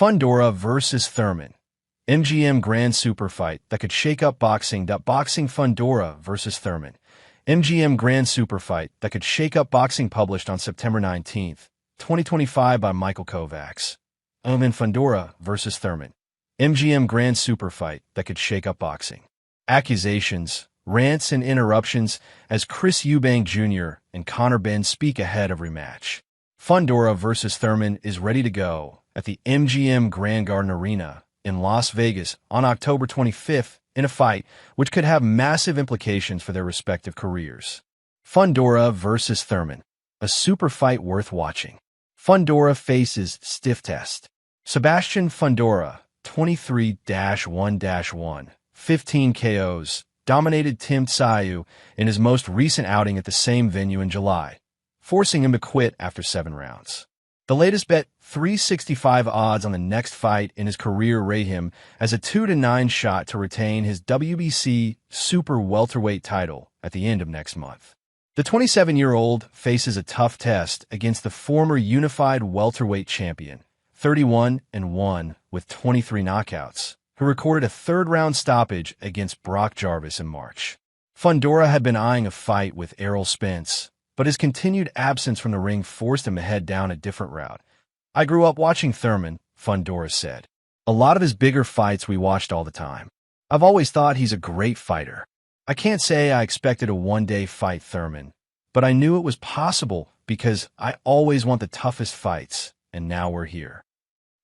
Fundora versus Thurman. MGM Grand Superfight that could shake up boxing. Boxing Fundora versus Thurman. MGM Grand Superfight that could shake up boxing, published on September 19th, 2025 by Michael Kovacs. Fundora versus Thurman. MGM Grand Superfight that could shake up boxing. Accusations, rants, and interruptions as Chris Eubank Jr. and Conor Benn speak ahead of rematch. Fundora versus Thurman is ready to go at the MGM Grand Garden Arena in Las Vegas on October 25th in a fight which could have massive implications for their respective careers. Fundora versus Thurman, a super fight worth watching. Fundora faces stiff test. Sebastian Fundora, 23-1-1, 15 KOs, dominated Tim Tszyu in his most recent outing at the same venue in July, forcing him to quit after 7 rounds. The latest bet, 365 odds on the next fight in his career, rate him as a 2-9 shot to retain his WBC Super Welterweight title at the end of next month. The 27-year-old faces a tough test against the former unified welterweight champion, 31-1 with 23 knockouts, who recorded a third-round stoppage against Brock Jarvis in March. Fundora had been eyeing a fight with Errol Spence, but his continued absence from the ring forced him to head down a different route. "I grew up watching Thurman," Fundora said. "A lot of his bigger fights we watched all the time. I've always thought he's a great fighter. I can't say I expected to one-day fight Thurman, but I knew it was possible because I always want the toughest fights, and now we're here.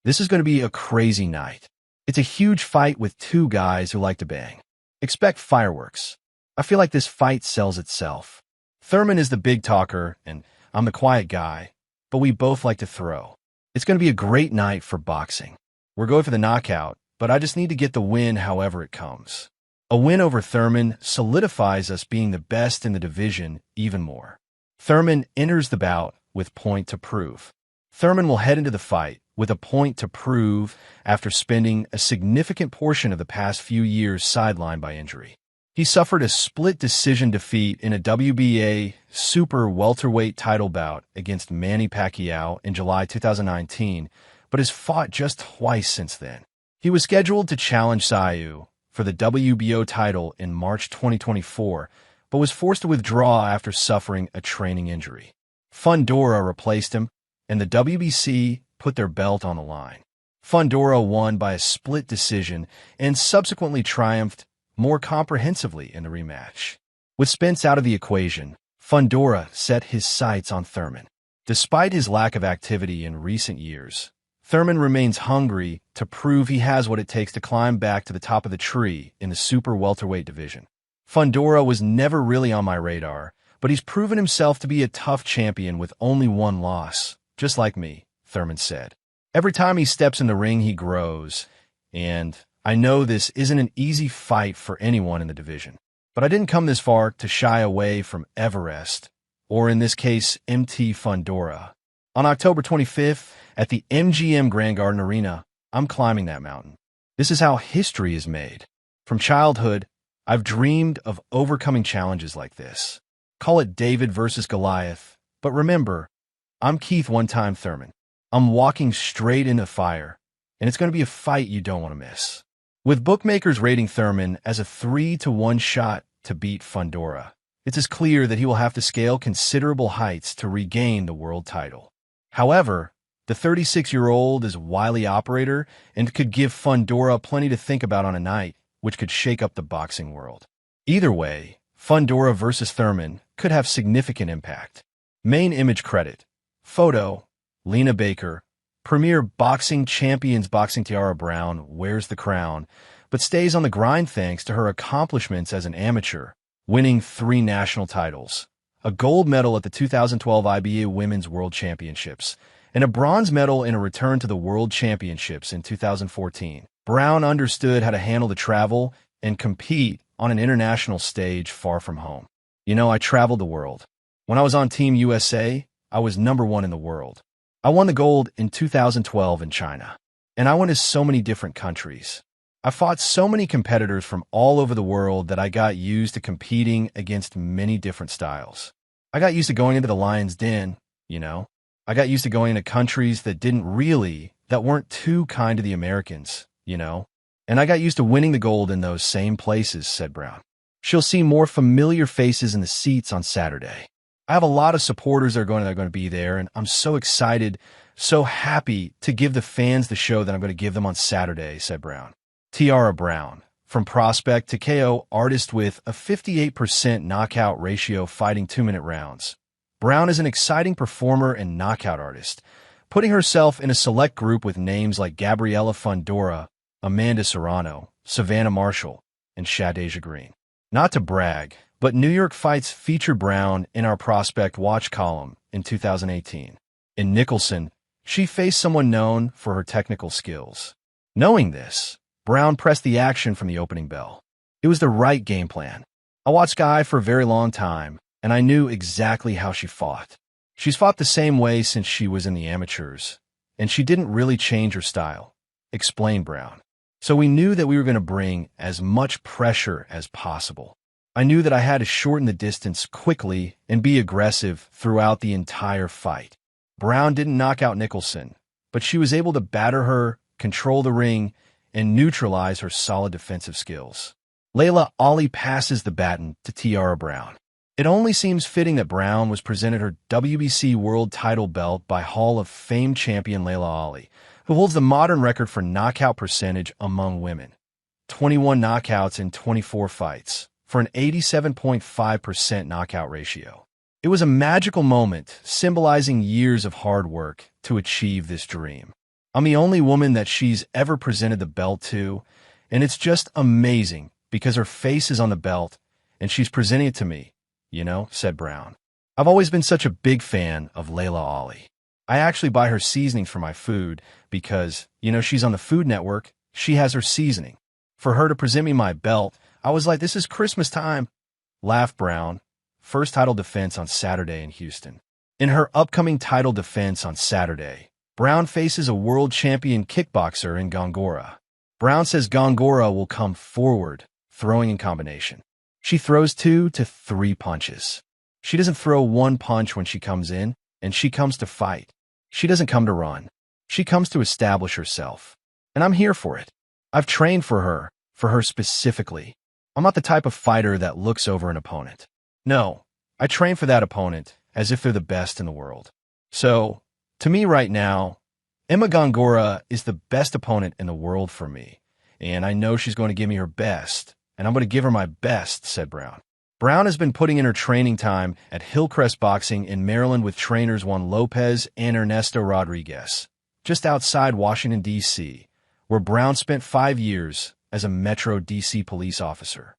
This is going to be a crazy night. It's a huge fight with two guys who like to bang. Expect fireworks. I feel like this fight sells itself. Thurman is the big talker, and I'm the quiet guy, but we both like to throw. It's going to be a great night for boxing. We're going for the knockout, but I just need to get the win however it comes. A win over Thurman solidifies us being the best in the division even more." Thurman enters the bout with point to prove. Thurman will head into the fight with a point to prove after spending a significant portion of the past few years sidelined by injury. He suffered a split decision defeat in a WBA Super Welterweight title bout against Manny Pacquiao in July 2019, but has fought just twice since then. He was scheduled to challenge Tszyu for the WBO title in March 2024, but was forced to withdraw after suffering a training injury. Fundora replaced him, and the WBC put their belt on the line. Fundora won by a split decision and subsequently triumphed more comprehensively in the rematch. With Spence out of the equation, Fundora set his sights on Thurman. Despite his lack of activity in recent years, Thurman remains hungry to prove he has what it takes to climb back to the top of the tree in the super welterweight division. Fundora was never really on my radar, but he's proven himself to be a tough champion with only one loss, just like me, Thurman said. "Every time he steps in the ring, he grows, and I know this isn't an easy fight for anyone in the division, but I didn't come this far to shy away from Everest, or in this case, MT Fundora. On October 25th, at the MGM Grand Garden Arena, I'm climbing that mountain. This is how history is made. From childhood, I've dreamed of overcoming challenges like this. Call it David versus Goliath, but remember, I'm Keith one-time Thurman. I'm walking straight into fire, and it's going to be a fight you don't want to miss." With bookmakers rating Thurman as a 3-1 shot to beat Fundora, it's as clear that he will have to scale considerable heights to regain the world title. However, the 36-year-old is a wily operator and could give Fundora plenty to think about on a night, which could shake up the boxing world. Either way, Fundora versus Thurman could have significant impact. Main image credit. Photo, Lena Baker. Premier boxing champions boxing Tiara Brown wears the crown, but stays on the grind thanks to her accomplishments as an amateur, winning 3 national titles, a gold medal at the 2012 IBA Women's World Championships, and a bronze medal in a return to the World Championships in 2014. Brown understood how to handle the travel and compete on an international stage far from home. "You know, I traveled the world. When I was on Team USA, I was #1 in the world. I won the gold in 2012 in China, and I went to so many different countries. I fought so many competitors from all over the world that I got used to competing against many different styles. I got used to going into the lion's den, you know. I got used to going into countries that didn't really that weren't too kind to the Americans, you know? And I got used to winning the gold in those same places, said Brown. She'll see more familiar faces in the seats on Saturday. I have a lot of supporters that are going to be there, and I'm so excited, so happy to give the fans the show that I'm going to give them on Saturday, said Brown. Tiara Brown, from prospect to KO artist with a 58% knockout ratio fighting 2-minute rounds. Brown is an exciting performer and knockout artist, putting herself in a select group with names like Gabriella Fundora, Amanda Serrano, Savannah Marshall, and Shadeja Green. Not to brag, but New York Fights featured Brown in our Prospect Watch column in 2018. In Nicholson, she faced someone known for her technical skills. Knowing this, Brown pressed the action from the opening bell. It was the right game plan. I watched Guy for a very long time, and I knew exactly how she fought. She's fought the same way since she was in the amateurs, and she didn't really change her style, explained Brown. So we knew that we were going to bring as much pressure as possible. I knew that I had to shorten the distance quickly and be aggressive throughout the entire fight. Brown didn't knock out Nicholson, but she was able to batter her, control the ring, and neutralize her solid defensive skills. Leila Ali passes the baton to Tiara Brown. It only seems fitting that Brown was presented her WBC world title belt by Hall of Fame champion Leila Ali, who holds the modern record for knockout percentage among women. 21 knockouts in 24 fights, for an 87.5% knockout ratio. It was a magical moment, symbolizing years of hard work to achieve this dream. I'm the only woman that she's ever presented the belt to, and it's just amazing because her face is on the belt, and she's presenting it to me, said Brown. I've always been such a big fan of Leila Ali. I actually buy her seasonings for my food because, she's on the Food Network. She has her seasoning. For her to present me my belt, I was like, this is Christmas time, laughed Brown. First title defense on Saturday in Houston. In her upcoming title defense on Saturday, Brown faces a world champion kickboxer in Gongora. Brown says Gongora will come forward, throwing in combination. She throws 2 to 3 punches. She doesn't throw one punch when she comes in, and she comes to fight. She doesn't come to run. She comes to establish herself. And I'm here for it. I've trained for her specifically. I'm not the type of fighter that looks over an opponent. No, I train for that opponent as if they're the best in the world. So, to me right now, Emma Gongora is the best opponent in the world for me, and I know she's going to give me her best, and I'm going to give her my best, said Brown. Brown has been putting in her training time at Hillcrest Boxing in Maryland with trainers Juan Lopez and Ernesto Rodriguez, just outside Washington, D.C., where Brown spent 5 years as a Metro D.C. police officer.